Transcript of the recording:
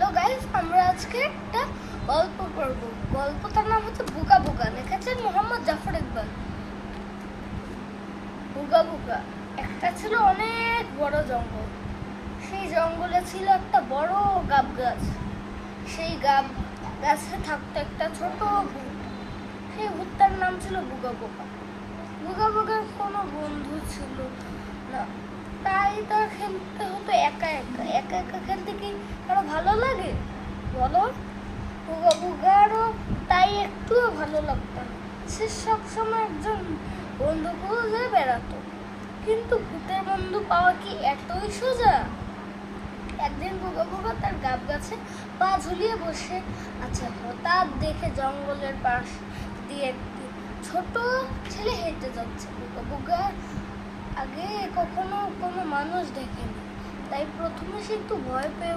Hello guys, আমরা আজকে একটা গল্প পড়ব। গল্পটার নাম হচ্ছে বুকা বুকা। লিখেছেন মোহাম্মদ জাফর ইকবাল। বুকা বুকা। একটা ছিল অনেক বড় জঙ্গল। সেই জঙ্গলে ছিল একটা বড় গাব গাছ। সেই গাব গাছে থাকতো একটা ছোট ভূত। সেই ভূতটার নাম ছিল বুকা বুকা। বুকা বুকার কোনো বন্ধু ছিল না, তাই তার খেলতে হতো একা একা। একা একা খেলতে কি কারো ভালো লাগে বলো? বুকা বুকারও তাই একটুও ভালো লাগতো না। সে সবসময় একজন বন্ধু খুঁজে বেড়াতো, কিন্তু ভূতের বন্ধু পাওয়া কি এতই সোজা? একদিন বুকা বুকা তার গাব গাছে পা ঝুলিয়ে বসে আছে। হঠাৎ দেখে জঙ্গলের পাশ দিয়ে একটি ছোট ছেলে হেঁটে যাচ্ছে। বুকা বুকা আগে কখনো কোনো মানুষ দেখেনি, তাই প্রথমে সে একটু ভয় পেয়ে